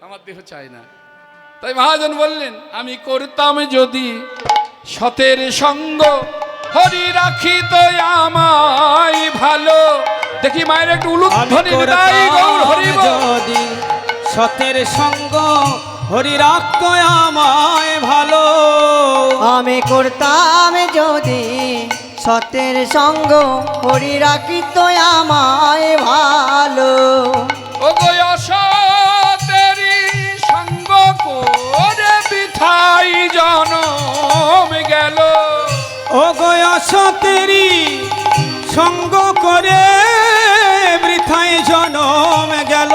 আমার দেহ চাই না। তাই মহাজন বললেন, আমি করতাম যদি সতের সঙ্গ, হরি রাখি তো আমায় ভালো। দেখি মায়ের একটু উলুধ্বনি দাই, গৌর হরি যদি সতের সঙ্গ, হরি রাখতো আমায় ভালো। আমি করতাম যদি সতের সঙ্গ, হরি রাখিত আমায় ভালো। ও গো অসতেরি সঙ্গ করে বিথাই জনম গেল। ও গো অসতেরি সঙ্গ করে বৃথায় জনম গেল।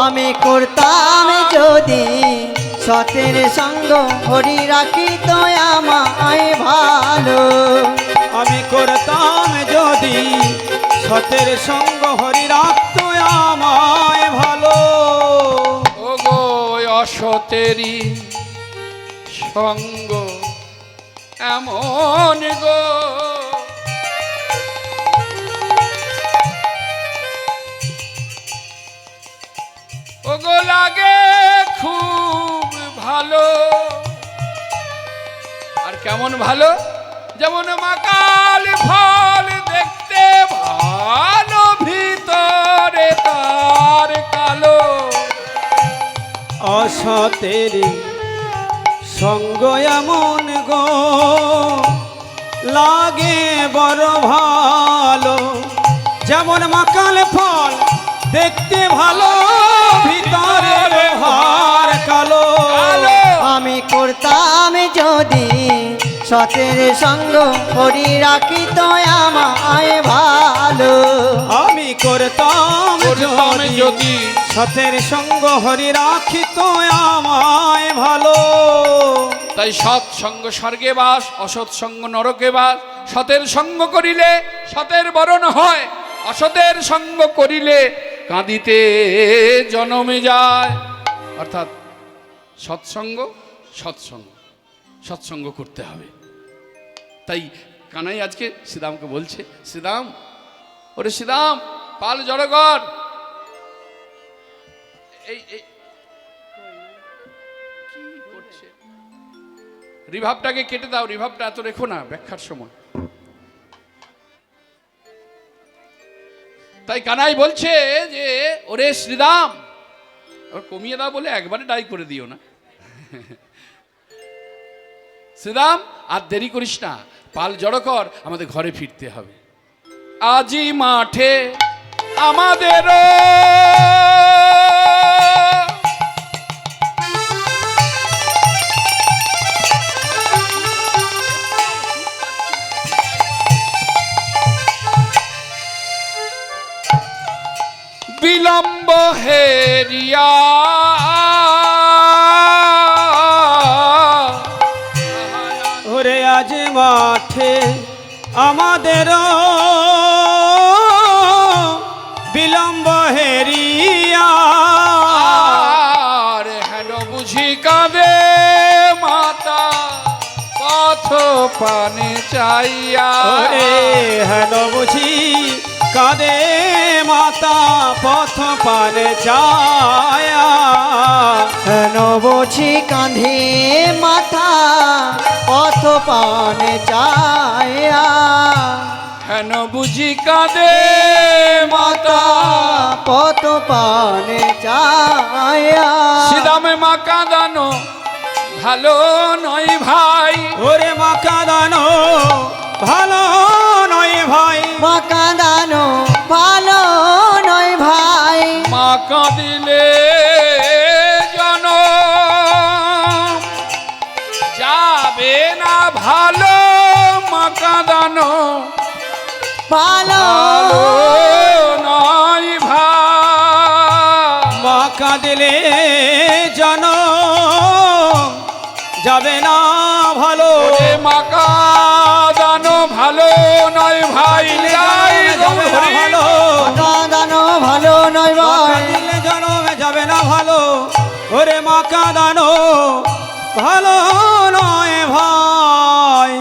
আমি করতাম যদি সতের সঙ্গ, হরি রাখিত আমায় ভালো। আমি করতাম যদি সতের সঙ্গ, হরি রাখতো আমায় ভালো। ও গো অসতেরি সঙ্গ এমন গো, ও গো লাগে খুব ভালো। আর কেমন ভালো? যেমন মাকাল ফল দেখতে ভালো, ভিতরে তার কালো। অসতেরি সঙ্গ এমন গো, লাগে বড় ভালো। যেমন মাকাল ফল দেখতে ভালো, ভিতরে হার কালো। আমি করতাম যদি সতের সঙ্গ, হরি রাখিত আমায় ভালো। আমি করতাম যদি যদি সতের সঙ্গ, হরি রাখিত আমায় ভালো। তাই সৎ সঙ্গ স্বর্গে বাস, অসৎ সঙ্গ নরকে বাস। সতের সঙ্গ করিলে সতের বরণ হয়, অসতের সঙ্গ করিলে কাঁদিতে জনমে যায়। অর্থাৎ সৎসঙ্গ সৎসঙ্গ সৎসঙ্গ করতে হবে। তাই কানাই আজকে শ্রীদামকে বলছে, শ্রীদাম, ওরে শ্রীদাম, পাল জড়ো কর। এই কি করছে? রিভাবটাকে কেটে দাও, রিভাবটা এত রেখো না ব্যাখ্যার সময়। তাই কানাই বলছে যে ওরে শ্রীদাম, কমিয়ে দাও বলে একবারে ডাই করে দিও না। শ্রীদাম, আর দেরি করিস না, পাল জড়ো কর, আমাদের ঘরে ফিরতে হবে। আজি মাঠে আমাদের বিলম্ব হেরিয়া। ওরে আজ মাঠে আমাদের বিলম্ব হেরিয়া। আর হেন বুঝি কাঁদে মাতা পথ পানে চাইয়া। ওরে হেন বুঝি কাঁদে মাতা পথ পানে চায়া। হেন বুঝি কাঁধে মাথা, পথ পানে চায়া। হেন বুঝি কাঁদে মাতা পথ পানে চায়া। শ্রীদামে মা কাঁদানো ভালো নয় ভাই। ওরে মা কাঁদানো ভালো নয় ভাই। মা কাঁদানো ভালো নয় ভাই। মা কাঁদিলে জন যাবে না ভালো। মা কাঁদানো ভালো নয় ভাই। মা কাঁদিলে জন যাবে না ভালো। ওরে মা কাঁদানো ভালো নয় ভাই। ভালো কাঁদানো ভালো নয় ভাই। কাঁদিলে জনমে যাবে না ভালো। ওরে মা কাঁদানো ভালো নয় ভাই।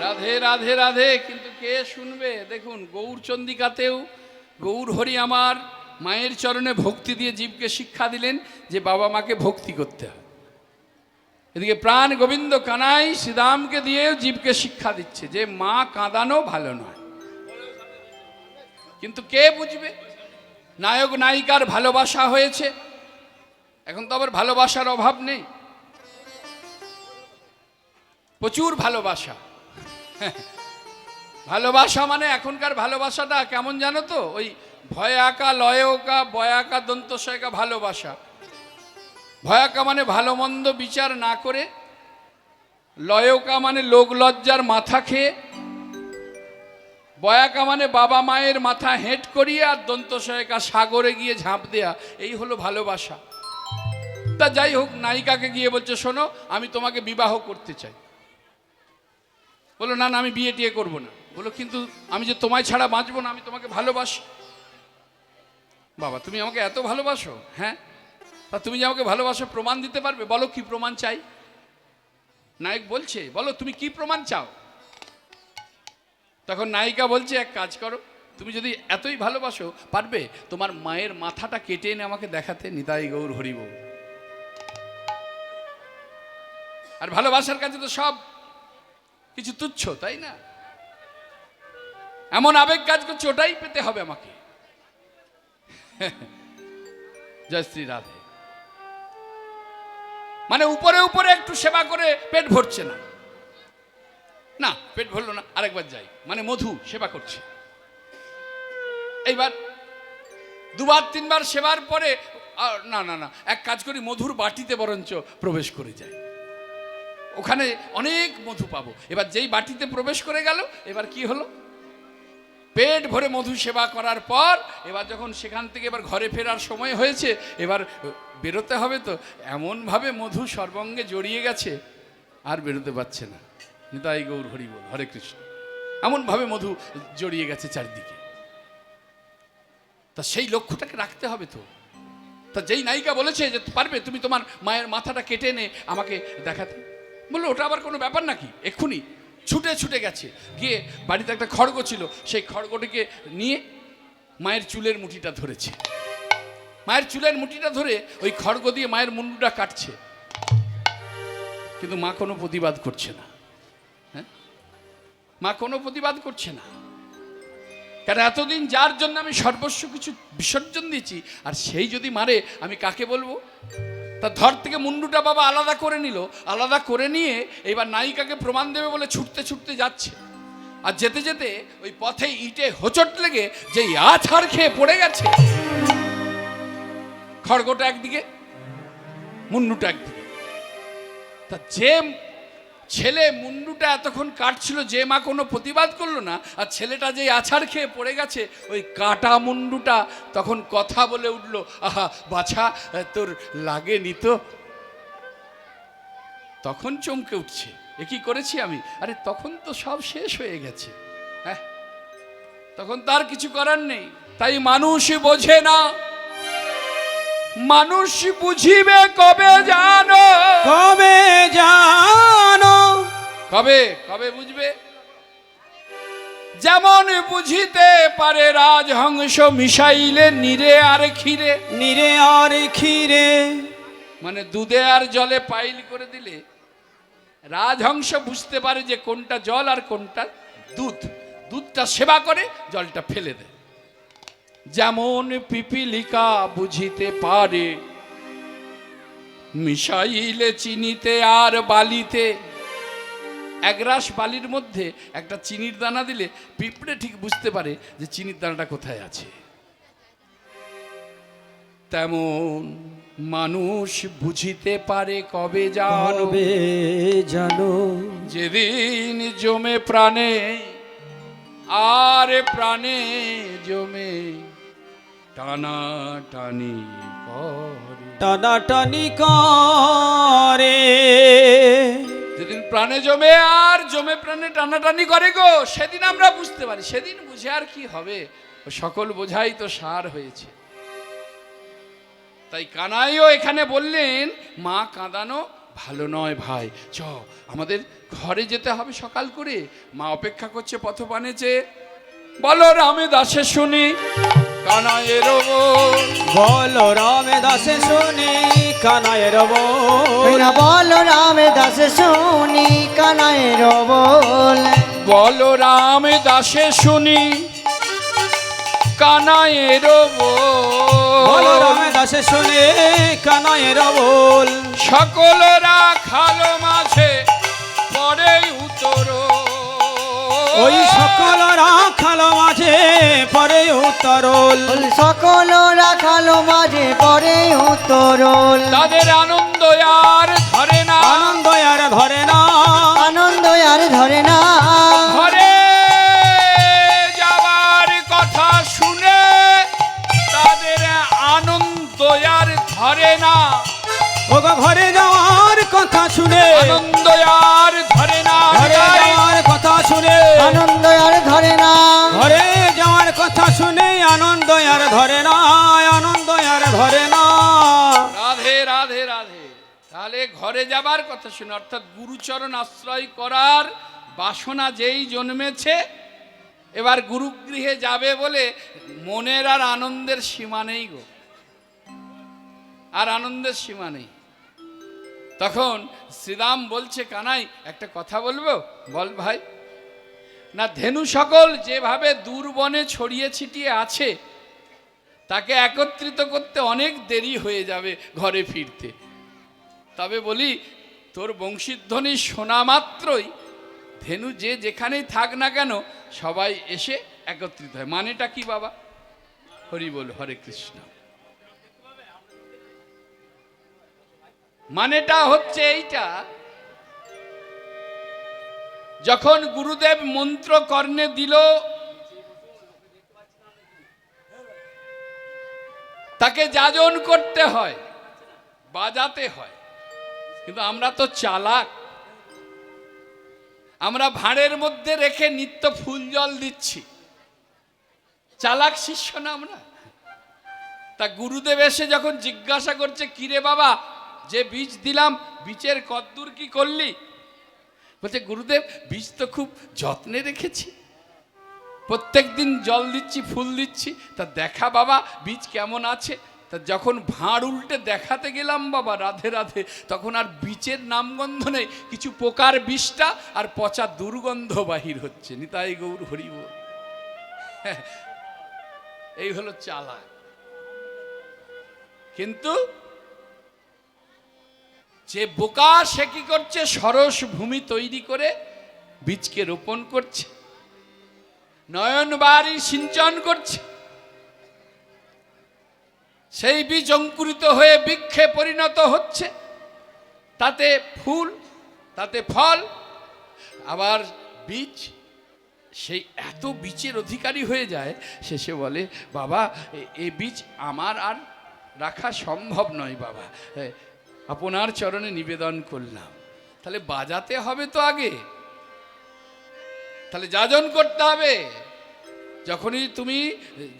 রাধে রাধে রাধে। কিন্তু কে শুনবে? দেখুন গৌর চন্দিকাতেও গৌর হরি আমার মায়ের চরণে ভক্তি দিয়ে জীবকে শিক্ষা দিলেন যে বাবা মাকে ভক্তি করতে হয়। এদিকে প্রাণ গোবিন্দ কানাই শ্রীরামকে দিয়ে জীবকে শিক্ষা দিচ্ছে যে মা কাঁদানো ভালো নয়। কিন্তু কে বুঝবে? নায়ক নায়িকার ভালোবাসা হয়েছে, এখন তো আবার ভালোবাসার অভাব নেই, প্রচুর ভালোবাসা। ভালোবাসা মানে এখনকার ভালোবাসাটা কেমন জানো তো? ওই ভয়াকা লয়কা বয়াকা দন্তশয়কা ভালোবাসা। ভয়াকা মানে ভালো মন্দ বিচার না করে, লয়কা মানে লোক লজ্জার মাথা খেয়ে, বয়াকা মানে বাবা মায়ের মাথা হেঁট করিয়ে, আর দন্তশয়কা সাগরে গিয়ে ঝাঁপ দেয়া। এই হলো ভালোবাসা। তা যাই হোক, নায়িকাকে গিয়ে বলছে শোনো আমি তোমাকে বিবাহ করতে চাই। বলো না না আমি বিয়ে টিয়ে করবো না। বলো কিন্তু আমি যে তোমায় ছাড়া বাঁচবো না, আমি তোমাকে ভালোবাসি। বাবা তুমি আমাকে এত ভালোবাসো? হ্যাঁ। তা তুমি যে আমাকে ভালোবাসো প্রমাণ দিতে পারবে? বলো কি প্রমাণ চাই। নায়ক বলছে বলো তুমি কি প্রমাণ চাও। তখন নায়িকা বলছে এক কাজ করো, তুমি যদি এতই ভালোবাসো পারবে তোমার মায়ের মাথাটা কেটে এনে আমাকে দেখাতে। নিতাই গৌর হরিব। আর ভালোবাসার কাছে তো সব কিছু তুচ্ছ, তাই না? এমন আবেগ কাজ করছে ওটাই পেতে হবে আমাকে। জয় শ্রী রাধে। মানে উপরে উপরে একটু সেবা করে পেট ভরছে না, না পেট ভরলো না আরেকবার যাই, মানে মধু সেবা করছে। এইবার দুবার তিনবার সেবার পরে না না না এক কাজ করি, মধুর বাটিতে বরঞ্চ প্রবেশ করে যায়, ওখানে অনেক মধু পাবো। এবার যেই বাটিতে প্রবেশ করে গেল, এবার কি হলো? পেট ভরে মধু সেবা করার পর এবার যখন সেখান থেকে এবার ঘরে ফেরার সময় হয়েছে, এবার বেরোতে হবে তো, এমনভাবে মধু সর্বাঙ্গে জড়িয়ে গেছে আর বেরোতে পারছে না। নিতাই গৌর হরি বল, হরে কৃষ্ণ। এমনভাবে মধু জড়িয়ে গেছে চারদিকে। তা সেই লক্ষ্যটাকে রাখতে হবে তো। তা যেই নায়িকা বলেছে যে পারবে তুমি তোমার মায়ের মাথাটা কেটে এনে আমাকে দেখাতে, বললো ওটা আবার কোনো ব্যাপার নাকি। এক্ষুনি ছুটে ছুটে গেছে, গিয়ে বাড়িতে একটা খড়গ ছিল, সেই খড়গটিকে নিয়ে মায়ের চুলের মুঠিটা ধরেছে। মায়ের চুলের মুঠিটা ধরে ওই খড়গ দিয়ে মায়ের মুন্ডুটা কাটছে, কিন্তু মা কোনো প্রতিবাদ করছে না। হ্যাঁ, মা কোনো প্রতিবাদ করছে না। কারণ এতদিন যার জন্য আমি সর্বস্ব কিছু বিসর্জন দিয়েছি, আর সেই যদি মারে আমি কাকে বলবো? তা ধর থেকে মুন্ডুটা বাবা আলাদা করে নিল, আলাদা করে নিয়ে এবার নায়িকাকে প্রমাণ দেবে বলে ছুটতে ছুটতে যাচ্ছে। আর যেতে যেতে ওই পথে ইটে হোঁচট লেগে যে আছাড় খেয়ে পড়ে গেছে। খড়গটা একদিকে, মুন্ডুটা একদিকে। তা যে ছেলে মুন্ডুটা এতক্ষণ কাটছিল, যে মা কোনো প্রতিবাদ করলো না, আর ছেলেটা যে আছাড় খেয়ে পড়ে গেছে, ওই কাটা মুন্ডুটা তখন কথা বলে উঠলো, আহা বাছা তোর লাগেনি তো। তখন চমকে উঠছে, এ কি করেছি আমি? আরে তখন তো সব শেষ হয়ে গেছে। হ্যাঁ, তখন তার কিছু করার নেই। তাই মানুষ বোঝে না, মানুষ বুঝিবে কবে জানো, কবে জানো, কবে কবে বুঝবে? যেমন বুঝিতে পারে রাজহংস মিশাইলে নিরে আর ক্ষীরে। নিরে আর ক্ষীরে মানে দুধে আর জলে পাইল করে দিলে রাজহংস বুঝতে পারে যে কোনটা জল আর কোনটা দুধ। দুধটা সেবা করে, জলটা ফেলে দেয়। যেমন পিপিলিকা বুঝিতে পারে মিশাইলে চিনিতে আর বালিতে। এক রাশ বালির মধ্যে একটা চিনির দানা দিলে পিঁপড়ে ঠিক বুঝতে পারে যে চিনির দানাটা কোথায় আছে। তেমন মানুষ বুঝিতে পারে কবে জানবে জানো, যেদিন জমে প্রাণে আর প্রাণে জমে টানা টানি করে। টানাটানি করে যেদিন প্রাণে জমে আর জমে প্রাণে টানাটানি করে গো, সেদিন আমরা বুঝতে পারি। সেদিন বুঝে আর কি হবে, সকল বোঝাই তো সার হয়েছে। তাই কানাইও এখানে বললেন মা কাঁদানো ভালো নয় ভাই, চ আমাদের ঘরে যেতে হবে সকাল করে। মা অপেক্ষা করছে পথপানে চেয়ে। বলো রামে দাসে শুনি কানাইয়ের বল। বলরামে দাসে শুনি কানাইয়ের বল। বলরাম দাস শুনি কানাইয়ের বল। বলরাম দাসে শুনি কানাইয়ের বল। বলরামে দাসে শুনি কানাইয়ের বল। সকল রাখালো মাঝে পরে উত্তর। ওই সকল রাখাল মাঝে পরে উত্তরল। সকল রাখালো মাঝে পরে উত্তরল। তাদের আনন্দ আর ধরে না। আনন্দ আর ধরে না। আনন্দ আর ধরে না। ঘরে যাওয়ার কথা শুনে তাদের আনন্দ আর ধরে না। ওগো ঘরে যাওয়ার কথা শুনে আনন্দ আর ধরে না। ঘরে যাওয়ার কথা শুনে আনন্দ আর ধরে না। ঘরে যাওয়ার কথা শুনে আনন্দ আর ধরে না। আনন্দ আর ধরে না। রাধে রাধে রাধে। তাহলে ঘরে যাবার কথা শুনে অর্থাৎ গুরুচরণ আশ্রয় করার বাসনা যেই জন্মেছে, এবার গুরুগৃহে যাবে বলে মনের আর আনন্দের সীমা নেই গো, আর আনন্দের সীমা নেই। তখন শ্রীরাম বলছে, কানাই একটা কথা বলবো? বল ভাই। না, ধেনু সকল যেভাবে দূর বনে ছড়িয়ে ছিটিয়ে আছে তাকে একত্রিত করতে অনেক দেরি হয়ে যাবে ঘরে ফিরতে। তবে বলি, তোর বংশীধ্বনি শোনা মাত্রই ধেনু যে যেখানেই থাক না কেন সবাই এসে একত্রিত হয়। মানেটা কি বাবা? হরি বল, হরে কৃষ্ণ। মানেটা হচ্ছে এইটা, যখন গুরুদেব মন্ত্র কর্ণে দিল তাকে যাজন করতে হয়, বাজাতে হয়। কিন্তু আমরা তো চালাক, আমরা ভাঁড়ের মধ্যে রেখে নিত্য ফুল জল দিচ্ছি। চালাক শিষ্য না আমরা? তা গুরুদেব এসে যখন জিজ্ঞাসা করছে, কিরে বাবা, যে বীজ দিলাম বীজের কদ্দূর কি করলি? বলছে, গুরুদেব বীজ তো খুব যত্নে রেখেছি, প্রত্যেক দিন জল দিচ্ছি, ফুল দিচ্ছি। তা দেখা বাবা বীজ কেমন আছে। তা যখন ভাঁড় উল্টে দেখাতে গেলাম বাবা, রাধে রাধে, তখন আর বীজের নামগন্ধ নেই, কিছু পোকার বিষটা আর পচা দুর্গন্ধ বাহির হচ্ছে। নিতাই গৌর হরি বল। এই হলো চালাক। কিন্তু যে বোকা সে কি করছে? সরস ভূমি তৈরি করে বীজকে রোপণ করছে, নয়ন বাড়ি সিঞ্চন করছে। সেই বীজ অঙ্কুরিত হয়ে বৃক্ষে পরিণত হচ্ছে, তাতে ফুল, তাতে ফল। আবার বীজ সেই এত বীজের অধিকারী হয়ে যায়, শেষে বলে, বাবা এই বীজ আমার আর রাখা সম্ভব নয় বাবা, আপনার চরণে নিবেদন করলাম। তাহলে বাজাতে হবে তো আগে, তাহলে যাজন করতে হবে। যখনই তুমি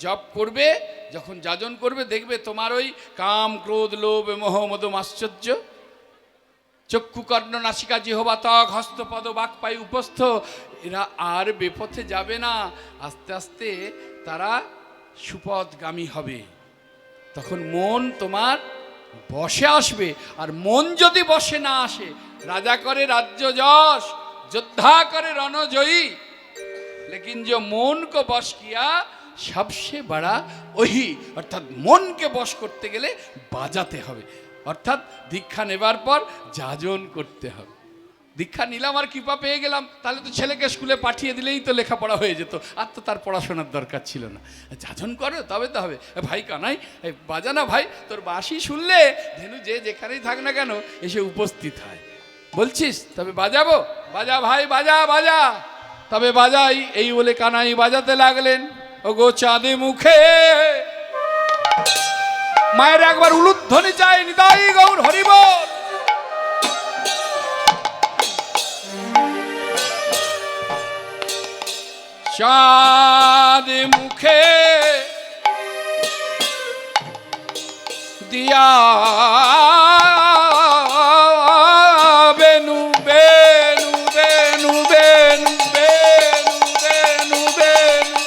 জপ করবে, যখন যাজন করবে, দেখবে তোমার ওই কাম, ক্রোধ, লোভ, মোহ, মদ, আশ্চর্য, চক্ষু, কর্ণ, নাসিকা, জিহ্বা, ত্বক, হস্ত, পদ, বাক, পাই, উপস্থ, এরা আর বেপথে যাবে না। আস্তে আস্তে তারা সুপথগামী হবে। তখন মন তোমার বসে আসবে। আর মন যদি বসে না আসে, রাজা করে রাজ্য যশ, যোদ্ধা করে রণজয়ী, लेकिन जो मन को बश किया सबसे बड़ा वही। अर्थात मन के बश करते गेले बाजाते हबे, अर्थात दीक्षा नेবার पर যাজন করতে হবে। দীক্ষা নিলাম আর কৃপা পেয়ে গেলাম, তাহলে তো ছেলেকে স্কুলে পাঠিয়ে দিলেই তো লেখাপড়া হয়ে যেত, আর তো তার পড়াশোনার দরকার ছিল না। যাজন করো তবে তো হবে। ভাই কানাই বাজা না ভাই, তোর বাঁশি শুনলে ধেনু যে যেখানেই থাক না কেন এসে উপস্থিত হয়। বলছিস তবে বাজাবো? বাজা ভাই, বাজা বাজা। তবে বাজাই, এই বলে কানাই বাজাতে লাগলেন। ও গো চাঁদে মুখে মায়ের একবার উলুধ্বনি চাই, নিতাই গৌর হরি বল। চাঁদ মুখে দিয়া বেনু বেনু বেনু বেনু বেনু বেনু বেনু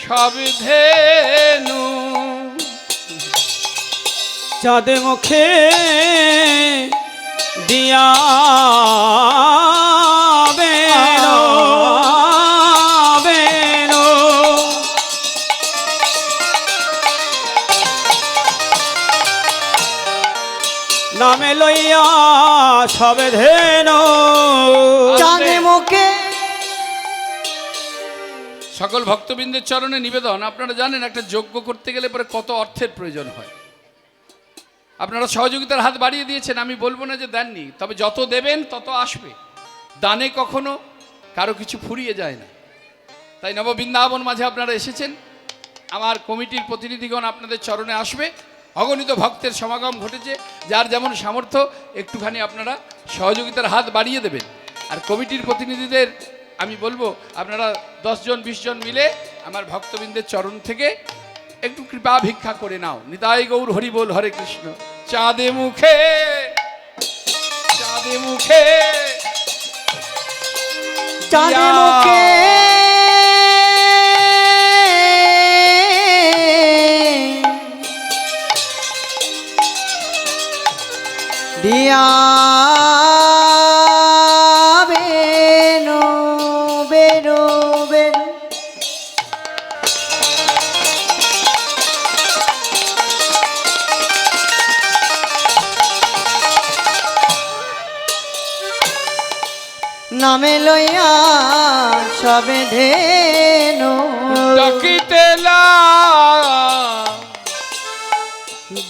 সব ধেনু। চাঁদ মুখে দিয়া বেনো বেনো নামে লইয়া সবে ধেনো। চাঁদে মুখে সকল ভক্তবৃন্দের চরণে নিবেদন, আপনারা জানেন একটা যজ্ঞ করতে গেলে পরে কত অর্থের প্রয়োজন হয়। আপনারা সহযোগিতার হাত বাড়িয়ে দিয়েছেন, আমি বলবো না যে দেননি, তবে যত দেবেন তত আসবে। দানে কখনো কারো কিছু ফুরিয়ে যায় না। তাই নববৃন্দাবন মাঝে আপনারা এসেছেন, আমার কমিটির প্রতিনিধিগণ আপনাদের চরণে আসবে। অগণিত ভক্তের সমাগম ঘটেছে, যার যেমন সামর্থ্য একটুখানি আপনারা সহযোগিতার হাত বাড়িয়ে দেবেন। আর কমিটির প্রতিনিধিদের আমি বলবো আপনারা 10 জন 20 জন মিলে আমার ভক্তবৃন্দের চরণ থেকে একটু কৃপা ভিক্ষা করে নাও। নিতাই গৌর হরি বল, হরে কৃষ্ণ। চাঁদে মুখে চাঁদে মুখে চাঁদে মুখে দিয়া বেনো বেনো বেনো। নামে লইয়া সবে ধেনু। ডাকিতে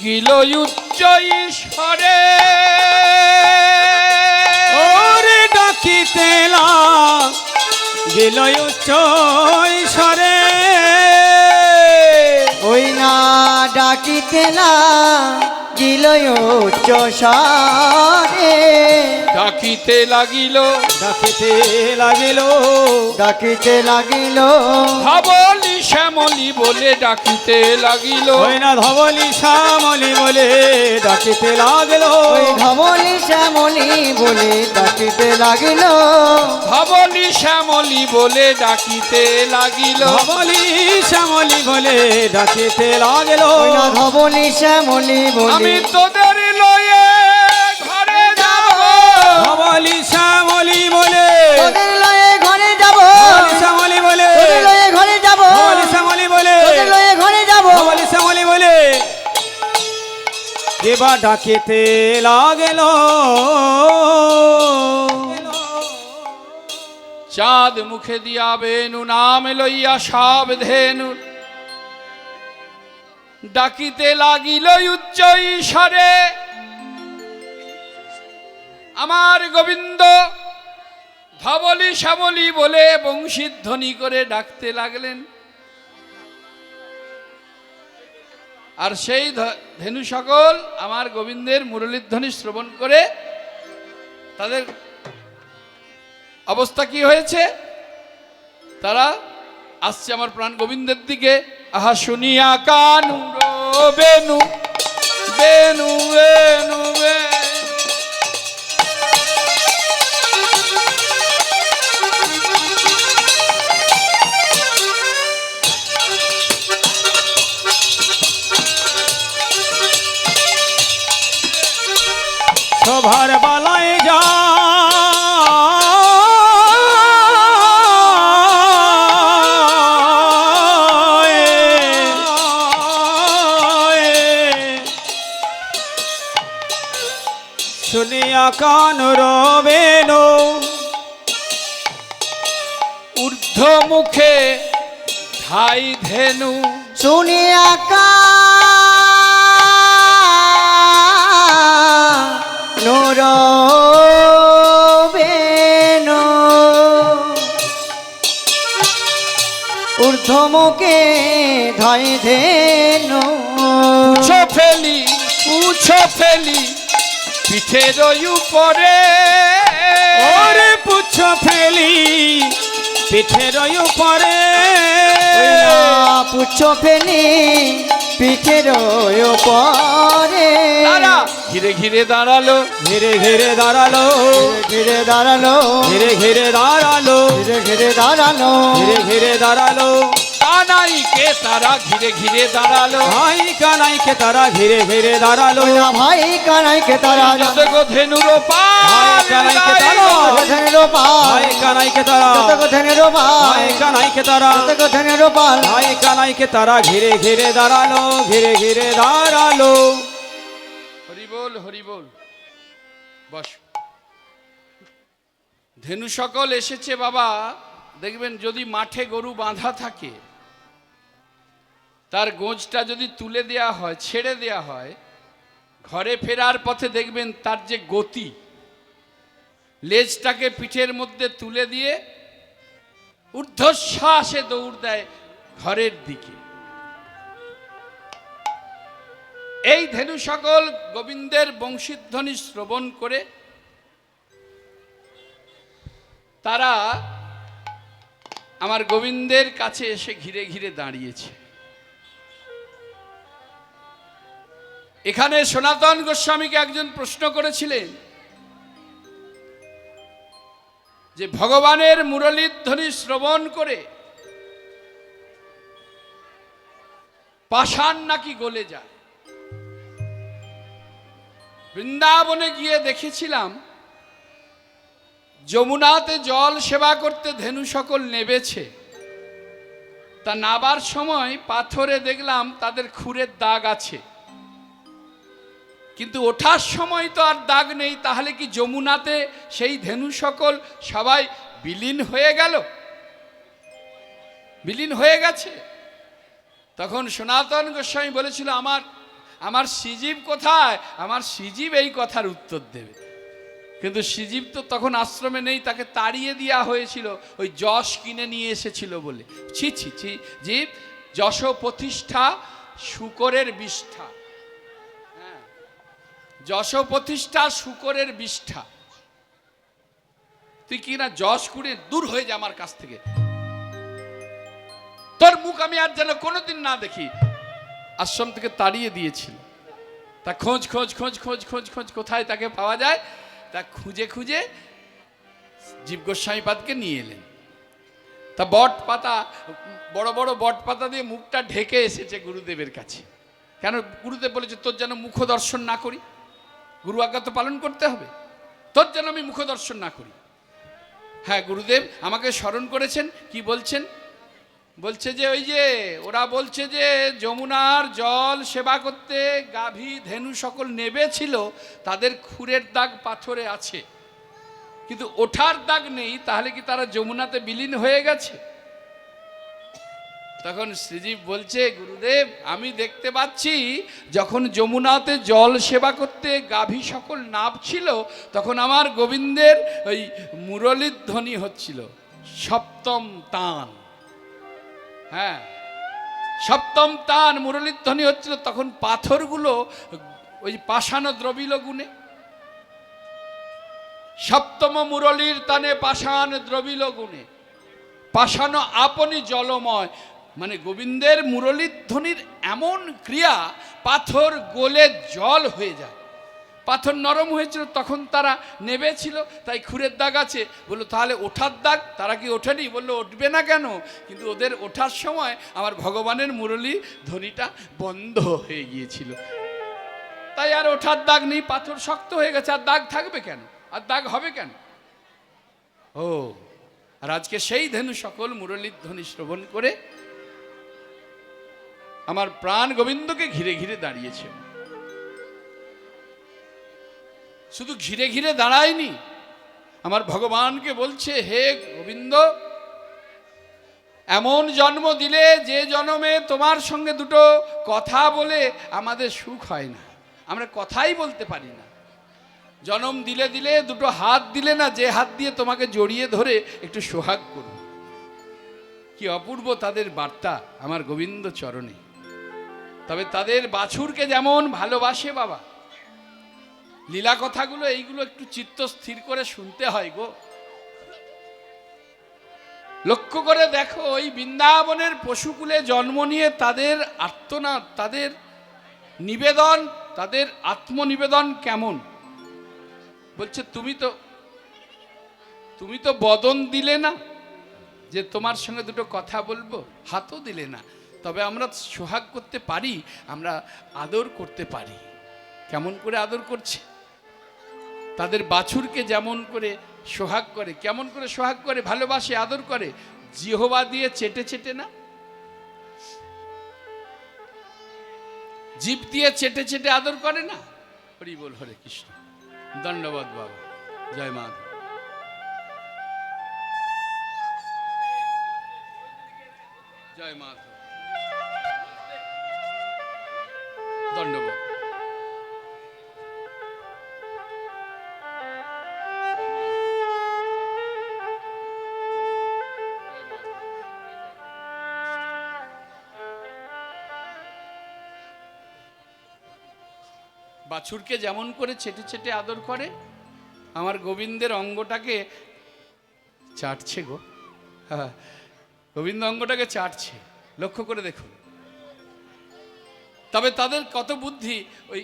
গিল উচ্চ ঈশ্বরে। ওরে ডাকিতে গেল উচ্চ ঈশ্বরে। ওই না ডাকিতে গিল উচ্চ স্বরে। ডাকিতে লাগিল ডাকিতে লাগিল ডাকিতে লাগিল ধবলি শ্যামলি বলে ডাকিতে লাগিল। ওই না ধবলি শ্যামলি বলে ডাকিতে লাগিল। ওই ধবলি শ্যামলি বলে ডাকিতে লাগিল। ধবলি শ্যামলি বলে ডাকিতে লাগিল। ধবলি শ্যামলি বলে ডাকিতে লাগিল। ওই না ধবলি শ্যামলি বলে আমি তোদের লয়ে ঘরে যাব। ধবলি শ্যামলি বলে তোদের লয়ে ঘরে যাব। ধবলি শ্যামলি বলে তোদের লয়ে ঘরে যাব। ধবলি শ্যামলি বলে তোদের লয়ে ঘরে যাব। ধবলি শ্যামলি বলে দেবা ডাকিতে লাগিল। চাঁদ মুখে দিয়া বেনু নাম লইয়া সব ধেনু। ডাকিতে লাগিল উচ্চ ঈশ্বরে। আমার গোবিন্দ ধবলি শ্যামলি বলে বংশীধ্বনি করে ডাকতে লাগলেন। আর সেই ধেনু সকল আমার গোবিন্দের মুরলীধ্বনি শ্রবণ করে তাদের অবস্থা কি হয়েছে, তারা আসছে আমার প্রাণ গোবিন্দের দিকে। আহা শুনিয়া কানু বেনু বেনু বেনু বেনু। শোভার বালায় যা শুনিয়া কান রবেনো। ঊর্ধ্ব মুখে ধাই ধেনু। শুনিয়া কানু রবেনো। ঊর্ধ্বমুখে ধাই ধেনু। উছো ফেলি পিঠের উপরে। ওরে পুচ্ছ ফেলি পিঠের উপরে। পুচ্ছ ফেলি পিঠের উপরে। তারা ঘিরে ঘিরে দাঁড়ালো। ঘিরে ঘিরে দাঁড়ালো ঘিরে দাঁড়ালো ঘিরে ঘিরে দাঁড়ালো ঘিরে ঘিরে দাঁড়ালো ঘিরে ঘিরে দাঁড়ালো। কান কানাইকে তারা ঘিরে ঘিরে দাঁড়ালো, ভাই কানাইকে তারা ঘিরে ঘিরে দাঁড়ালো, ওরা ভাই কানাইকে তারা যত গো ধেনুর ভাই কানাইকে তারা, ধনের পাল ভাই কানাইকে তারা, যত ধনের পাল ভাই কানাইকে তারা, যত ধনের পাল ভাই কানাইকে তারা ঘিরে ঘিরে দাঁড়ালো, ঘিরে ঘিরে দাঁড়ালো। হরি বল, হরি বল। বস। ধেনু সকল এসেছে বাবা। দেখবেন যদি মাঠে গরু বাঁধা থাকে, তার গোঁজটা যদি তুলে দেয়া হয়, ছেড়ে দেয়া হয়, ঘরে ফেরার পথে দেখবেন তার যে গতি, লেজটাকে পিঠের মধ্যে তুলে দিয়ে ঊর্ধ্বশ্বাসে দৌড় দেয় ঘরের দিকে। এই ধেনু সকল গোবিন্দের বংশীধ্বনি শ্রবণ করে তারা আমার গোবিন্দের কাছে এসে ঘিরে ঘিরে দাঁড়িয়েছে। এখানে সনাতন গোস্বামীকে একজন প্রশ্ন করেছিলেন যে ভগবানের মুরলীর ধ্বনি শ্রবণ করে পাষাণ নাকি গলে যায়। বৃন্দাবনে গিয়ে দেখেছিলাম যমুনাতে জল সেবা করতে ধেনু সকল নেবেছে, তা নাবার সময় পাথরে দেখলাম তাদের খুরের দাগ আছে, কিন্তু ওঠার সময় তো আর দাগ নেই। তাহলে কি যমুনাতে সেই ধেনু সকল সবাই বিলীন হয়ে গেল? বিলীন হয়ে গেছে। তখন সনাতন গোস্বামী বলেছিল, আমার শ্রীজীব কোথায়? আমার শ্রীজীব এই কথার উত্তর দেবে। কিন্তু শ্রীজীব তো তখন আশ্রমে নেই, তাকে তাড়িয়ে দেওয়া হয়েছিল ওই যশ কিনে নিয়ে এসেছিল বলে। ছি ছি ছি, জীব যশ প্রতিষ্ঠা শুকরের বিষ্ঠা। হ্যাঁ, যশ প্রতিষ্ঠা শুকরের বিষ্ঠা। তুই কি না যশ করে দূর হয়ে যা আমার কাছ থেকে, তোর মুখ আমি আর যেন কোনোদিন না দেখি। আশ্রম থেকে তাড়িয়ে দিয়েছিল। তা খোঁজ খোঁজ খোঁজ খোঁজ খোঁজ খোঁজ কোথায় তাকে পাওয়া যায়, তা খুঁজে খুঁজে জীব গোস্বামীপাদকে নিয়ে এলেন। তা বট পাতা, বড় বড় বট পাতা দিয়ে মুখটা ঢেকে এসেছে গুরুদেবের কাছে। কেন? গুরুদেব বলেছে তোর যেন মুখ দর্শন না করি, গুরু আজ্ঞা তো পালন করতে হবে, তোর যেন আমি মুখ দর্শন না করি। হ্যাঁ, গুরুদেব আমাকে স্মরণ করেছেন। কি বলছেন? বলছে যে ওই যে ওরা বলছে যে যমুনার জল সেবা করতে গাভী ধেনু সকল নেবেছিল, তাদের খুরের দাগ পাথরে আছে, কিন্তু ওঠার দাগ নেই। তাহলে কি তারা যমুনাতে বিলীন হয়ে গেছে? তখন শ্রীজীব বলছে, গুরুদেব আমি দেখতে পাচ্ছি যখন যমুনাতে জল সেবা করতে গাভী সকল নাবছিল, তখন আমার গোবিন্দের ওই মুরলীর ধ্বনি হচ্ছিল, সপ্তম তান। হ্যাঁ, সপ্তম তান মুরলীর ধ্বনি হচ্ছিল। তখন পাথরগুলো ওই পাষাণ দ্রবিল গুণে, সপ্তম মুরলীর তানে পাষাণ দ্রবিল গুণে, পাষাণ আপনি জলময়। মানে গোবিন্দের মুরলীর ধ্বনির এমন ক্রিয়া, পাথর গলে জল হয়ে যায়। পাথর নরম হয়েছিল, তখন তারা নেবেছিল, তাই খুরের দাগ আছে। বললো তাহলে ওঠার দাগ? তারা কি ওঠেনি? বললো উঠবে না কেন, কিন্তু ওদের ওঠার সময় আমার ভগবানের মুরলী ধ্বনিটা বন্ধ হয়ে গিয়েছিল, তাই আর ওঠার দাগ নেই। পাথর শক্ত হয়ে গেছে, আর দাগ থাকবে কেন, আর দাগ হবে কেন? ও, আর আজকে সেই ধেনু সকল মুরলীর ধ্বনি শ্রবণ করে আমার প্রাণ গোবিন্দকে ঘিরে ঘিরে দাঁড়িয়েছে। শুধু ঘিরে ঘিরে দাঁড়ায়নি, আমার ভগবানকে বলছে, হে গোবিন্দ, এমন জন্ম দিলে যে জন্মে তোমার সঙ্গে দুটো কথা বলে আমাদের সুখ হয় না, আমরা কথাই বলতে পারি না। জন্ম দিলে দিলে দুটো হাত দিলে না, যে হাত দিয়ে তোমাকে জড়িয়ে ধরে একটু সোহাগ করব। কি অপূর্ব তাদের বার্তা আমার গোবিন্দ চরণে। তবে তাদের বাছুরকে যেমন ভালোবাসে বাবা, লীলা কথাগুলো এইগুলো একটু চিত্ত স্থির করে শুনতে হয় গো। লক্ষ্য করে দেখো, ওই বৃন্দাবনের পশুকুলে জন্ম নিয়ে তাদের আর্তনাদ, তাদের নিবেদন, তাদের আত্মনিবেদন কেমন। বলছে তুমি তো বদন দিলে না, যে তোমার সঙ্গে দুটো কথা বলবো, হাতও দিলে না। তবে আমরা সোহাগ করতে পারি, আমরা আদর করতে পারি। কেমন করে আদর করছে? তাদের বাছুরকে যেমন করে সোহাগ করে, কেমন করে সোহাগ করে, ভালোবাসে, আদর করে, জিহ্বা দিয়ে চেটে চেটে না, জিভ দিয়ে চেটে চেটে আদর করে না। হরি বল, হরে কৃষ্ণ। ধন্যবাদ বাবা, জয় মা। জয় মা, ধন্যবাদ। বাছুরকে যেমন করে চেটে চেটে আদর করে, আমার গোবিন্দের অঙ্গটাকে চাটছে গো। হ্যাঁ, গোবিন্দ অঙ্গটাকে চাটছে, লক্ষ্য করে দেখুন। তবে তাদের কত বুদ্ধি! ওই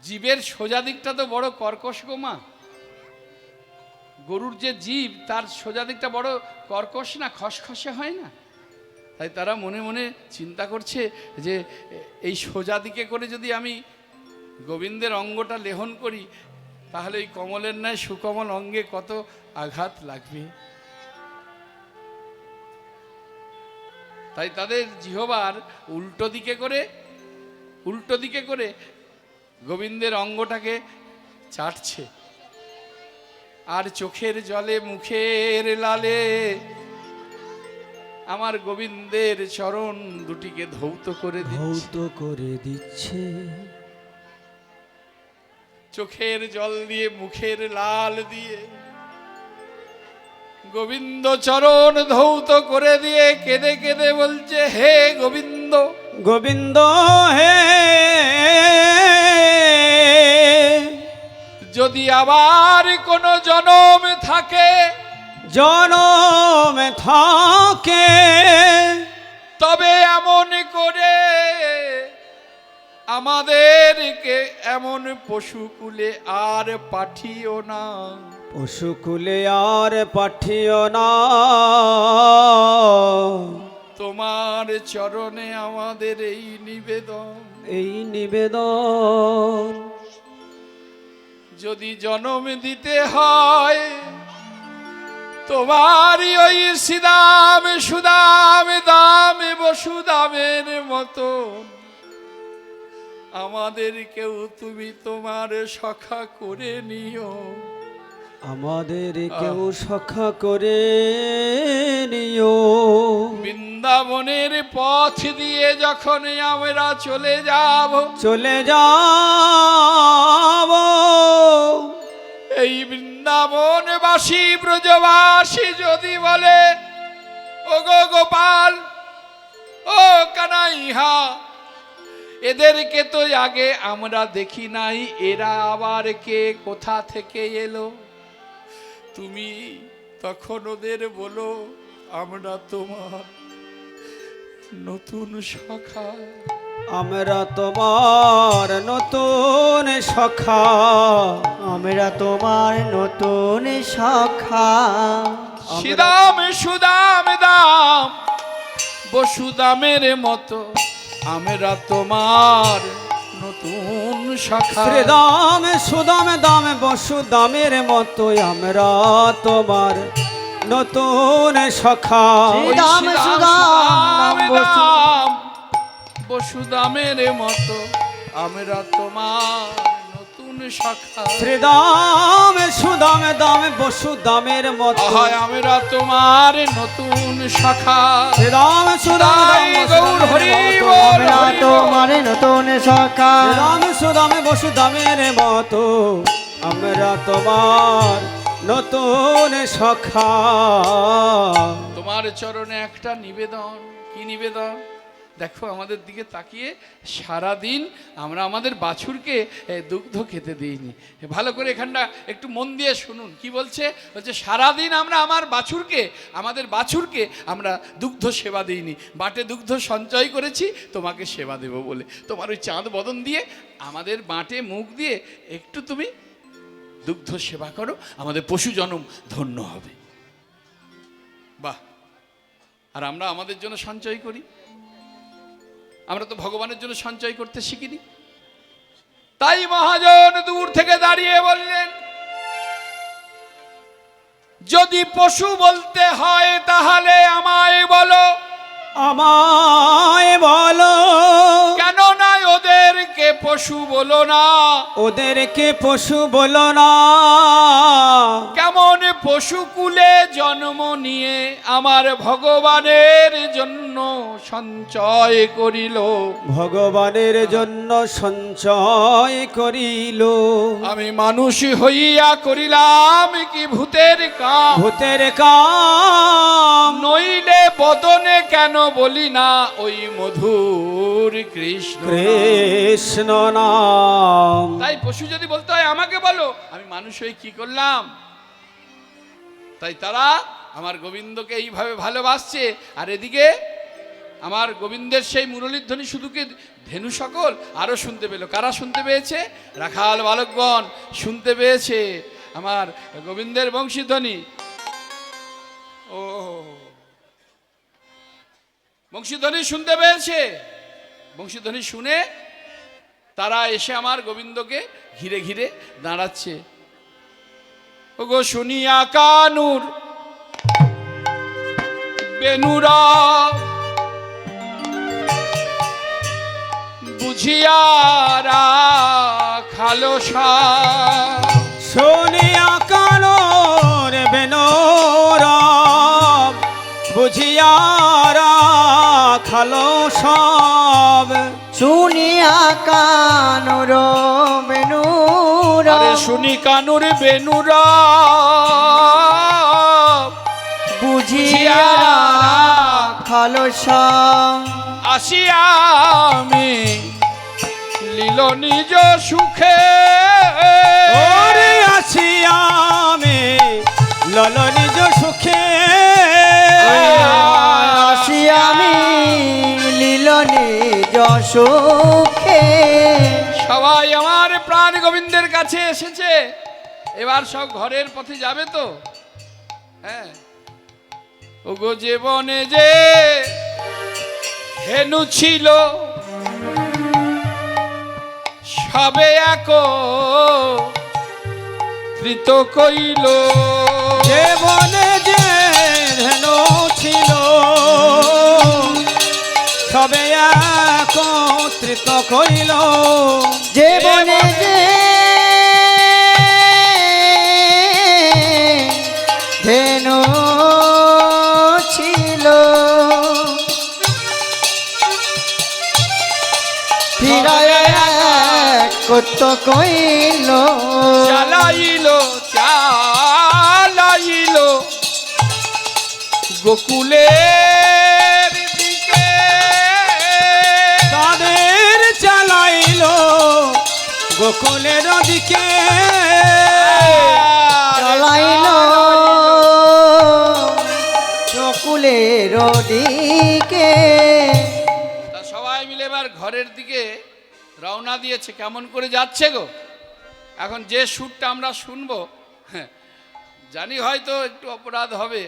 জীবের সোজা দিকটা তো বড় কর্কশ গো মা। গরুর যে জীব, তার সোজা দিকটা বড় কর্কশ না, খসখসে হয় না? তাই তারা মনে মনে চিন্তা করছে যে এই সোজা দিকে করে যদি আমি গোবিন্দের অঙ্গটা লেহন করি, তাহলে এই কমলের ন্যায় সুকমল অঙ্গে কত আঘাত লাগবে। তাই তাদের জিহ্বার উল্টো দিকে করে গোবিন্দের অঙ্গটাকে চাটছে, আর চোখের জলে মুখের লালে আমার গোবিন্দের চরণ দুটিকে ধৌত করে দিচ্ছে। চোখের জল দিয়ে, মুখের লাল দিয়ে গোবিন্দ চরণ ধৌত করে দিয়ে কেঁদে কেঁদে বলছে, হে গোবিন্দ, গোবিন্দ হে, যদি আবার কোনো জনম থাকে, তবে এমন করে আমাদেরকে এমন পশুকুলে আর পাঠিও না। তোমার চরণে আমাদের এই নিবেদন। যদি জনম দিতে হয় তোমারই ওই শ্রীদাম সুদাম দাম বসুদামের মতো, আমাদেরকেও তুমি তোমার সখা করে নিও। বৃন্দাবনের পথ দিয়ে যখন আমরা চলে যাব, এই বৃন্দাবনবাসী ব্রজবাসী যদি বলে, ও গো গোপাল, ও কানাইহা, এদেরকে তো আগে আমরা দেখি নাই, এরা আবার কে, কোথা থেকে এলো? তুমি তখন ওদের বলো, আমরা তোমার নতুন সখা। আমরা তোমার নতুন সখা। শ্রীদাম সুদাম দাম বসুদামের মতো, আমরা তোমার নতুন সখা। শ্রীদাম সুদাম দাম বসুদামের মতো, আমরা তোমার নতুন সখা। শ্রীদাম সুদাম বসুদামের মতো, আমরা তোমার নতুন সখা। শ্রীদাম সুদাম দাম বসুদামের মতো, আমরা তোমার নতুন সখা। শ্রীদাম সুদাম গৌর হরি আমরা তোমার নতুন সখা। শ্রীদাম সুদাম বসুদামের মতো, আমরা তোমার নতুন সখা। তোমার চরণে একটা নিবেদন। কি নিবেদন? দেখো আমাদের দিকে তাকিয়ে, সারাদিন আমরা আমাদের বাছুরকে দুগ্ধ খেতে দিইনি। ভালো করে এখানটা একটু মন দিয়ে শুনুন কি বলছে। বলছে সারাদিন আমরা আমাদের বাছুরকে আমরা দুগ্ধ সেবা দিইনি, বাটে দুগ্ধ সঞ্চয় করেছি তোমাকে সেবা দেব বলে। তোমার ওই চাঁদ বদন দিয়ে আমাদের বাটে মুখ দিয়ে একটু তুমি দুগ্ধ সেবা করো, আমাদের পশু জনম ধন্য হবে। বাহ, আর আমরা আমাদের জন্য সঞ্চয় করি। আমরা তো ভগবানের জন্য সঞ্চয় করতে শিখিনি। তাই মহাজন দূর থেকে দাঁড়িয়ে বললেন, যদি পশু বলতে হয় তাহলে আমায় বলো, আমায় বলো, কেন না ওদেরকে পশু বলো না? ওদেরকে পশু বলো না। কেমন পশুকুলে জন্ম নিয়ে আমার ভগবানের জন্য সঞ্চয় করিল, ভগবানের জন্য সঞ্চয় করিল। আমি মানুষ হইয়া করিলাম কি ভূতের কাম? ভূতের কাম। নইলে বদনে কেন বলি না ওই মধুর কৃষ্ণ নাম? কৃষ্ণ নাম। তাই পশু যদি বলতে হয় আমাকে বলো, আমি মানুষ হয়ে কি করলাম? তাই তারা আমার গোবিন্দকে এইভাবে ভালোবাসছে। আর এদিকে আমার গোবিন্দের সেই মুরলীর ধ্বনি শুধু কি ধেনু সকল আরো শুনতে পেল। কারা শুনতে পেয়েছে? রাখাল বালকগণ শুনতে পেয়েছে আমার গোবিন্দের বংশীধ্বনি। ও বংশীধ্বনি শুনতে পেয়েছে। বংশীধ্বনি শুনে তারা এসে আমার গোবিন্দকে ঘিরে ঘিরে দাঁড়াচ্ছে। ওগো শুনিয়া কানুর বেনুরা, বুঝিয়া রাখালো সব। শুনিয়া কানোর বেনোরব, বুঝিয়া রাখালো সব। শুনিয়া কানুর বেনুর, আরে শুনি কানুর বেনুরা, বুঝিয়া খালো আসিয়া আমি লীল নিজ সুখে। ওরে আসিয়া আমি লল নিজ সুখে। আসিয়া আমি লীল নিজ সুখে। সবাই আমার প্রাণ গোবিন্দের কাছে এসেছে। এবার সব ঘরের পথে যাবে তো। হ্যাঁ, ওগো যে বনে যে হেনু ছিল সবে একত্রিত কইল। যে বনে যে ধেনু ছিল সবে একত্রিত করিল। যে বনে যে ধেনু ছিল ফিরায় কত কইল। চালাইল গোকুলের দিকে। তাদের চালাইল গোকুলের দিকে। চালাইল গোকুলের দিকে। তা সবাই মিলে এবার ঘরের দিকে রওনা দিয়েছে। কেমন করে যাচ্ছে গো? এখন যে সুরটা আমরা শুনবো, হ্যাঁ, জানি হয়তো একটু অপরাধ হবে,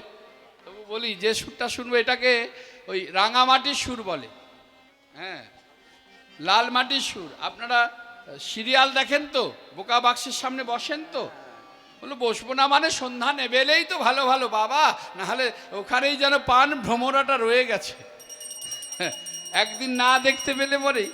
তবু বলি যে সুরটা শুনবো এটাকে ওই রাঙামাটির সুর বলে। হ্যাঁ, লাল মাটির সুর। আপনারা সিরিয়াল দেখেন তো? বোকা বাক্সের সামনে বসেন তো? বলো বসবো না মানে সন্ধ্যা নেবেলেই তো ভালো ভালো বাবা, নাহলে ওখানেই যেন পান ভ্রমরাটা রয়ে গেছে। হ্যাঁ, একদিন না দেখতে পেলে পরেই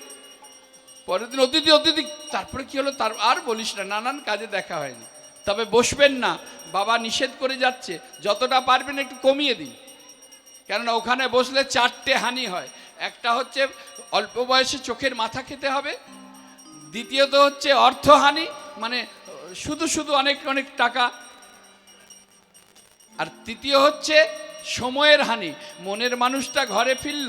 পরের দিন অতিথি অতিথি, তারপরে কি হলো তার আর বলিস না, নানান কাজে দেখা হয়নি। তবে বসবেন না, বাবা নিষেধ করে যাচ্ছে, যতটা পারবেন একটু কমিয়ে দিন। কেননা ওখানে বসলে 4টে হানি হয়। একটা হচ্ছে অল্প বয়সে চোখের মাথা খেতে হবে, দ্বিতীয়ত হচ্ছে অর্থহানি, মানে শুধু শুধু অনেক অনেক টাকা, আর তৃতীয় হচ্ছে সময়ের হানি। মনের মানুষটা ঘরে ফিরল,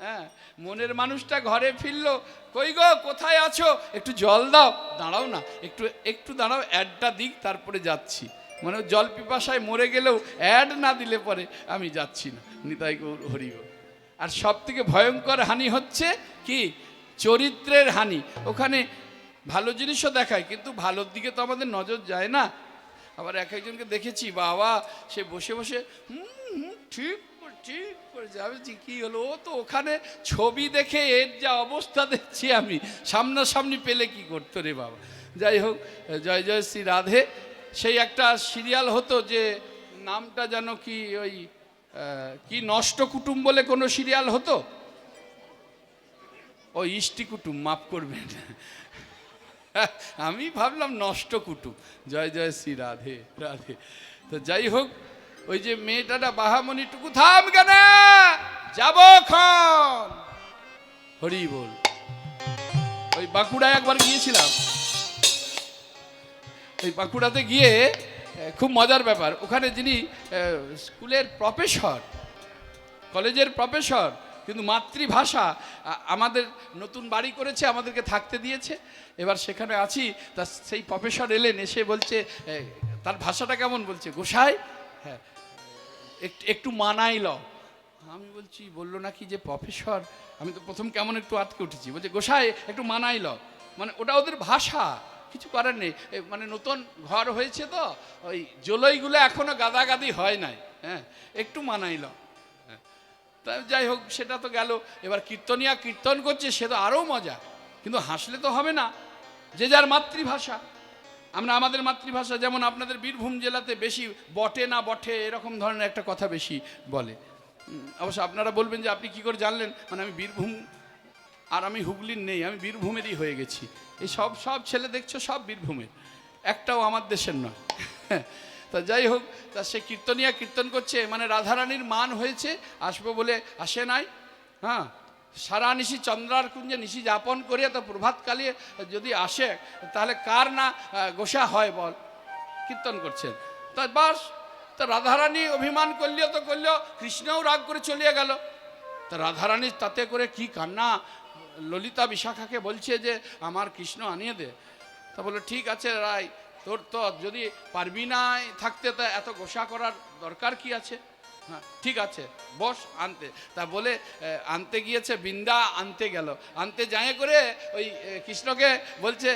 হ্যাঁ, মনের মানুষটা ঘরে ফিরলো, কই গো কোথায় আছো, একটু জল দাও। দাঁড়াও না, একটু একটু দাঁড়াও, অ্যাডটা দিক তারপরে যাচ্ছি। মানে জল পিপাসায় মরে গেলেও অ্যাড না দিলে পরে আমি যাচ্ছি না। নিতাই গৌর হরি গো। আর সব থেকে ভয়ঙ্কর হানি হচ্ছে কি? চরিত্রের হানি। ওখানে ভালো জিনিসও দেখায়, কিন্তু ভালোর দিকে তো আমাদের নজর যায় না। আবার এক একজনকে দেখেছি বাবা, সে বসে বসে ঠিক ঠিক করে যাবে জি, কি হলো? ও তো ওখানে ছবি দেখে এর যা অবস্থা দেখছি আমি, সামনাসামনি পেলে কি করতো রে বাবা। যাই হোক, জয় জয় শ্রী রাধে। সেই একটা সিরিয়াল হতো যে নামটা যেন কি, ওই কি নষ্ট কুটুম বলে কোনো সিরিয়াল হতো, ও ইষ্টি কুটুম, মাফ করবেন, আমি ভাবলাম নষ্ট কুটুম। জয় জয় শ্রী রাধে রাধে। তো যাই হোক, ওই যে মেয়েটাটা বাহামণিটুকু, থাম কেন, যাব খন, হরি বল। ওই বাঁকুড়ায় একবার গিয়েছিলাম, ওই বাঁকুড়াতে গিয়ে খুব মজার ব্যাপার, ওখানে যিনি স্কুলের প্রফেসর, কলেজের প্রফেসর, কিন্তু মাতৃভাষা, আমাদের নতুন বাড়ি করেছে, আমাদেরকে থাকতে দিয়েছে, এবার সেখানে আছি। তা সেই প্রফেসর এলেন, এসে বলছে, তার ভাষাটা কেমন, বলছে গোসাই হ্যাঁ একটু মানাই ল। আমি বলছি, বললো নাকি যে প্রফেসর, আমি তো প্রথম কেমন একটু আটকে উঠেছি, বলছে গোসাই একটু মানাই ল, মানে ওটা ওদের ভাষা, কিছু করার নেই, মানে নতুন ঘর হয়েছে তো, ওই জলইগুলো এখনো গাদাগাদি হয় নাই, হ্যাঁ একটু মানাই ল। তা যাই হোক, সেটা তো গেল। এবার কীর্তনিয়া কীর্তন করছে, সে তো আরও মজা, কিন্তু হাসলে তো হবে না, যে যার মাতৃভাষা। আমরা আমাদের মাতৃভাষা, যেমন আপনাদের বীরভূম জেলাতে বেশি বটে না বটে এরকম ধরনের একটা কথা বেশি বলে। অবশ্য আপনারা বলবেন যে আপনি কি করে জানলেন, মানে আমি বীরভূম, আর আমি হুগলির নেই, আমি বীরভূমেরই হয়ে গেছি। এই সব ছেলে দেখছো সব বীরভূমের, একটাও আমার দেশের নয়। তা যাই হোক, তা সে কীর্তনিয়া কীর্তন করছে, মানে রাধারানীর মান হয়েছে, আসবো বলে আসে নাই, হ্যাঁ সারা নিশি চন্দ্রার কুঞ্জে নিশি যাপন করিয়া, তো প্রভাতকালে যদি আসে তাহলে কার না গোসা হয় বল, কীর্তন করছেন। তা বাস, তা রাধারানী অভিমান করলেও তো করলেও, কৃষ্ণও রাগ করে চলিয়ে গেল। তা রাধারানী তাতে করে কি কান্না, ললিতা বিশাখাকে বলছে যে আমার কৃষ্ণ আনিয়ে দে। তা বললো ঠিক আছে রাই, তোর তো যদি পারবি না থাকতে, তা এত গোসা করার দরকার কি আছে, হ্যাঁ ঠিক আছে বস আনতে। তা বলে আনতে গিয়েছে, বৃন্দা আনতে গেল, আনতে যায় করে ওই কৃষ্ণকে বলছে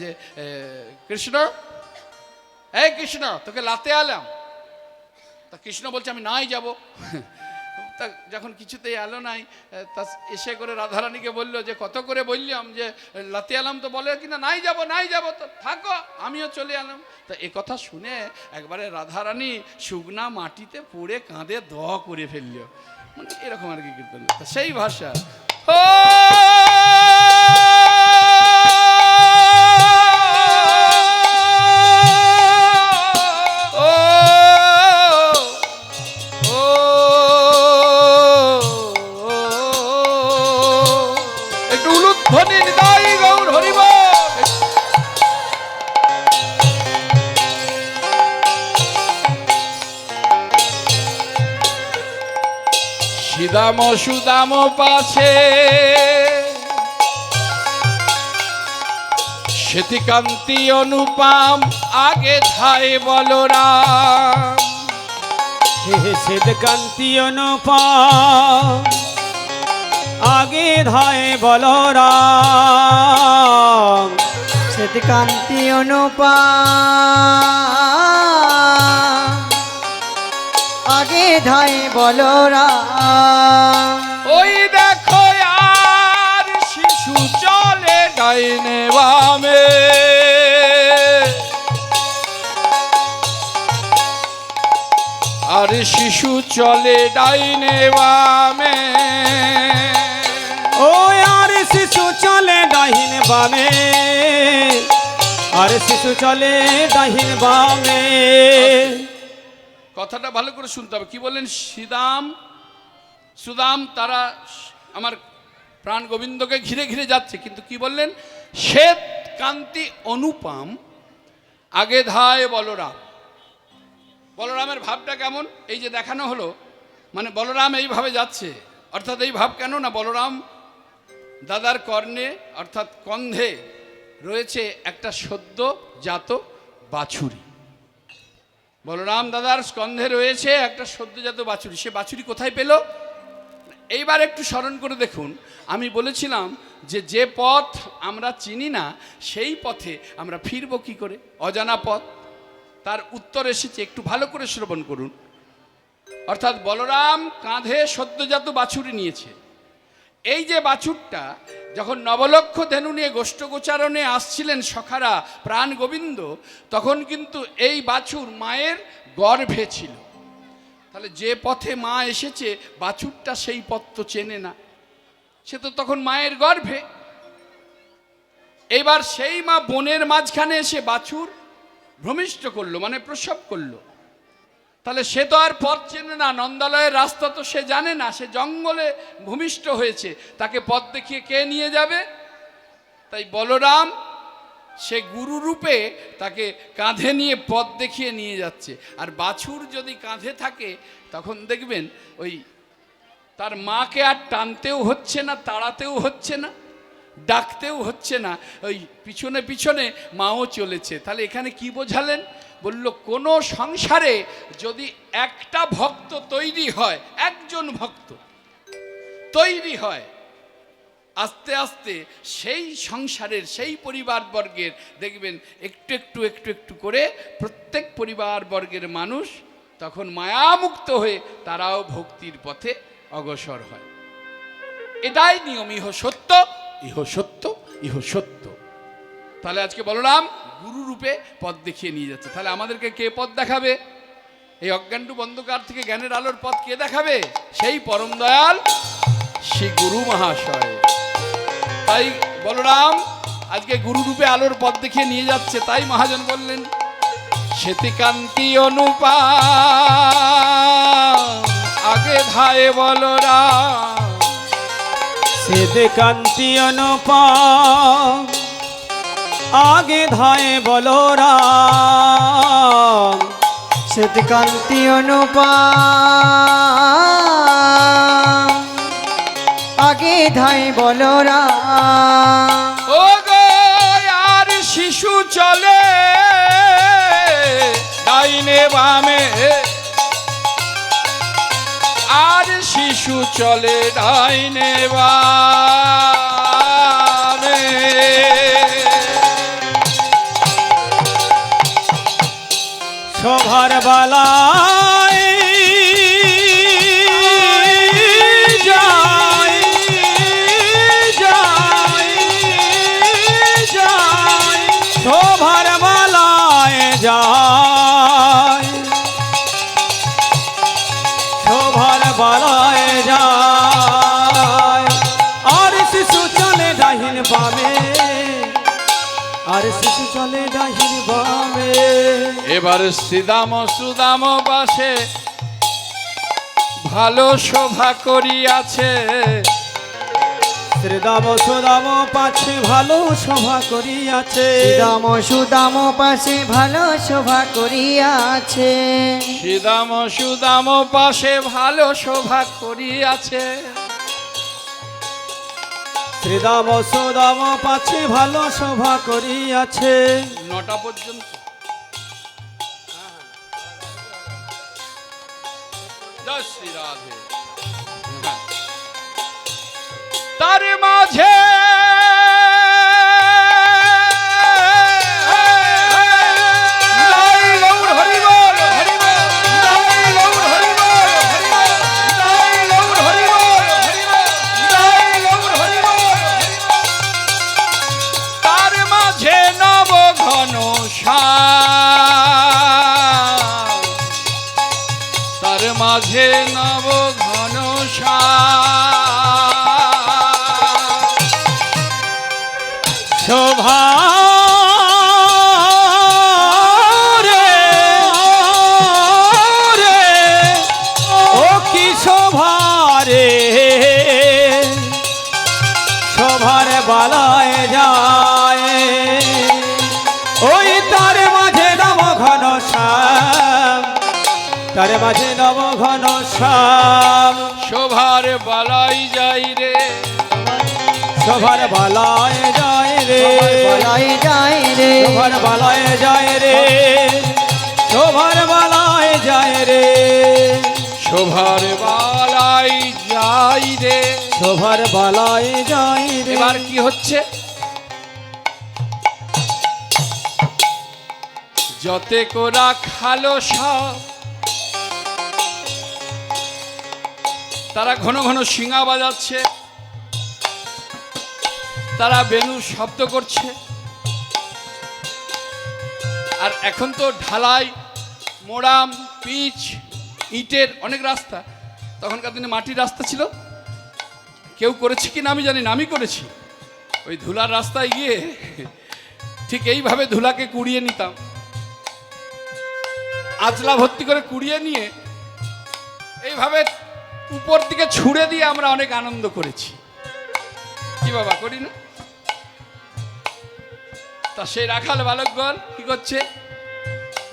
যে কৃষ্ণ, এই কৃষ্ণ তোকে লাতে আলাম। তা কৃষ্ণ বলছে আমি নাই যাব। তা যখন কিছুতেই এলো নাই, তা এসে করে রাধারানীকে বললো যে কত করে বললাম যে লাতে আলাম, তো বলে কিনা নাই যাব, তো থাকো আমিও চলে এলাম। তা এ কথা শুনে একবারে রাধারানী শুকনা মাটিতে পড়ে কাঁদে দ করে ফেললো, মানে এরকম আর কি কীর্তন, সেই ভাষা। ও সুদাম পাছে শ্বেতিকান্তি অনুপম, আগে ধায় বলরাম। শ্বেতকান্তি অনুপম, আগে ধায় বলরাম। শ্বেতকান্তি অনুপম, আগে ধায় বলরাম। ওই দেখো আর শিশু চলে ডাইনে বামে, আর শিশু চলে ডাইনে বামে। ও আর শিশু চলে ডাইন বামে, আর শিশু চলে ডাইন বামে। কথাটা ভালো করে শুনতে হবে, কি বললেন? সুদাম তারা আমার প্রাণ গোবিন্দকে ঘিরে ঘিরে যাচ্ছে, কিন্তু কি বললেন? শ্বেত কান্তি অনুপম, আগে ধায় বলরাম। বলরামের ভাবটা কেমন, এই যে দেখানো হলো, মানে বলরাম এইভাবে যাচ্ছে, অর্থাৎ এই ভাব কেন না, বলরাম দাদার কর্ণে অর্থাৎ কন্ধে রয়েছে একটা সদ্য জাত বাছুরি। বলরাম দাদার স্কন্ধে রয়েছে একটা সদ্যজাত বাছুরি। সে বাছুরি কোথায় পেল? এইবার একটু স্মরণ করে দেখুন, আমি বলেছিলাম যে পথ আমরা চিনি না সেই পথে আমরা ফিরবো কি করে, অজানা পথ। তার উত্তর এসেছে, একটু ভালো করে শ্রবণ করুন। অর্থাৎ বলরাম কাঁধে সদ্যজাত বাছুরি নিয়েছে। এই যে বাছুরটা যখন নবলক্ষ ধেনু নিয়ে গোষ্ঠগোচারণে আসছিলেন সখারা প্রাণ গোবিন্দ, তখন কিন্তু এই বাছুর মায়ের গর্ভে ছিল। তাহলে যে পথে মা এসেছে বাছুরটা সেই পথ তো চেনে না, সে তো তখন মায়ের গর্ভে। এবার সেই মা বনের মাঝখানে এসে বাছুর ভ্রমিষ্ঠ করলো, মানে প্রসব করলো। তাহলে সে তো আর পথ চেনে না, নন্দালয়ের রাস্তা তো সে জানে না, সে জঙ্গলে ভূমিষ্ঠ হয়েছে, তাকে পথ দেখিয়ে কে নিয়ে যাবে? তাই বলরাম সে গুরু রূপে তাকে কাঁধে নিয়ে পথ দেখিয়ে নিয়ে যাচ্ছে। আর বাছুর যদি কাঁধে থাকে তখন দেখবেন ওই তার মাকে আর টানতেও হচ্ছে না, তাড়াতেও হচ্ছে না, ডাকতেও হচ্ছে না, ওই পিছনে পিছনে মাও চলেছে। তাহলে এখানে কি বোঝালেন? বলল কোনো সংসারে যদি একটা ভক্ত তৈরি হয়, একজন ভক্ত তৈরি হয়, আস্তে আস্তে সেই সংসারের সেই পরিবারবর্গের দেখবেন একটু একটু একটু একটু করে প্রত্যেক পরিবারবর্গের মানুষ তখন মায়ামুক্ত হয়ে তারাও ভক্তির পথে অগ্রসর হয়। এটাই নিয়ম, ইহ সত্য, ইহ সত্য, ইহ সত্য। তাহলে আজকে বলরাম গুরু রূপে পথ দেখিয়ে নিয়ে যাচ্ছে। তাহলে আমাদেরকে কে পথ দেখাবে? এই অজ্ঞানটু বন্ধকার থেকে জ্ঞানের আলোর পথ কে দেখাবে? সেই পরম দয়াল শ্রী গুরু মহাশয়। তাই বলরাম আজকে গুরু রূপে আলোর পথ দেখিয়ে নিয়ে যাচ্ছে। তাই মহাজন বললেন, শ্বেতিকান্তি অনুপা আগে ধায়ে বলরাম, শ্বেতকান্তি অনুপম আগে ধায়ে বলরাম, শ্বেতকান্তি অনুপম আগে ধাই বলরাম। ও গো আর শিশু চলে ডাইনে বামে, আর শিশু চলে ডাইনে বামে, শোভার বালায় যায় যায় যায়, শোভার বালায় যায়, শোভার বালায় যায়। আর শিশু চলে ডাহিন বামে, আর শিশু চলে ডাহিন বামে। এবার শ্রীদাম সুদাম পাশে ভালো শোভা করিয়াছে, শ্রীদাম সুদাম পাছে ভালো শোভা করিয়াছে, দাম সুদাম পাশে ভালো শোভা করিয়াছে, শ্রীদাম সুদাম পাশে ভালো শোভা করিয়াছে। শ্রীদাম সুদাম পাছে ভালো শোভা করিয়াছে। 9টা পর্যন্ত জয় শ্রী রাধে। হ্যাঁ। তার মাঝে মাঝে নব ঘন শোভা রে রে, ও কি শোভা রে, শোভার বালায় যায়, ওই তার মাঝে নব ঘন শ্যাম, তার মাঝে নব ঘন শ্যাম, শোভার বালাই যাই রে, শোভার বালায় যায় রে, বলাই যায় রে, শোভার বালায় যায় রে, শোভার বালায় যায় রে, শোভার বালাই যাই রে, শোভার বালায় যায় রে। এবার কি হচ্ছে? যতে কোরা খালো সব। তারা ঘন ঘন শিঙা বাজাচ্ছে, তারা বেনু শব্দ করছে। আর এখন তো ঢালাই, মোড়াম, পিচ, ইটের অনেক রাস্তা। তখনকার দিনে মাটির রাস্তা ছিল। কেউ করেছে কিনা আমি জানি না, আমি করেছি। ওই ধুলার রাস্তায় গিয়ে ঠিক এইভাবে ধুলাকে কুড়িয়ে নিতাম, আঁচলা ভর্তি করে কুড়িয়ে নিয়ে এইভাবে উপর দিকে ছুঁড়ে দিয়ে আমরা অনেক আনন্দ করেছি। কি বাবা, করি না? তা সেই রাখাল বালকগণ কি করছে?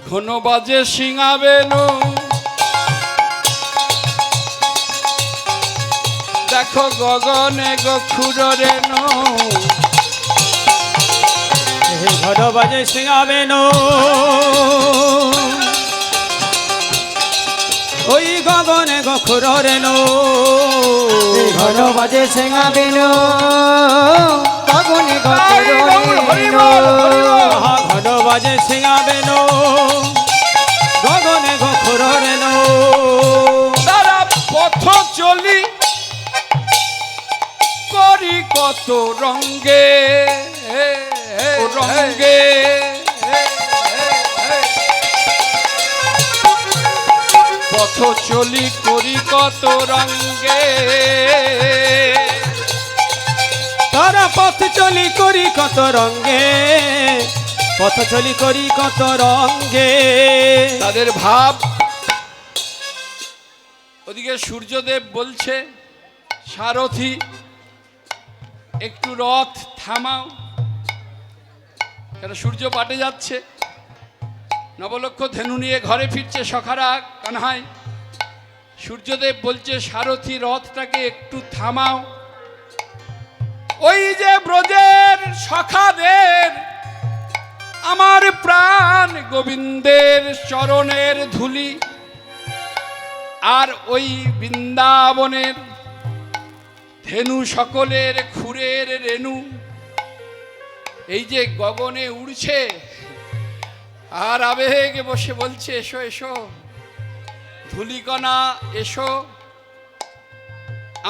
ঘন বাজে শিঙা বেনু, দেখো গগনে গখুর রেণু। ঘন বাজে শিঙা বেনু, ওই গগনে গখুর রেণু। ঘন বাজে শেঙা বেনু, গগনে গখুর রেণু। ঘন বাজে শিঙা বেনু, গগনে গখুর রেণু। তারা পথ চলি করি কত রঙ্গে রঙ্গে, পথ চলি করি কত রঙ্গে। তারা পথ চলি করি কত রঙ্গে, পথ চলি করি কত রঙ্গে। তাদের ভাব। ওদিকে সূর্যদেব বলছে, সারথি একটু রথ থামাও, কেন সূর্য পাটে যাচ্ছে। নবলক্ষ ধেনু নিয়ে ঘরে ফিরছে সখারা কানহাই। সূর্যদেব বলছে, সারথি রথটাকে একটু থামাও। ওই যে ব্রজের সখাদের, আমার প্রাণ গোবিন্দের চরণের ধুলি, আর ওই বৃন্দাবনের ধেনু সকলের খুরের রেণু, এই যে গগনে উড়ছে আর আবেগে বসে বলছে, এসো এসো ধুলিকণা এসো।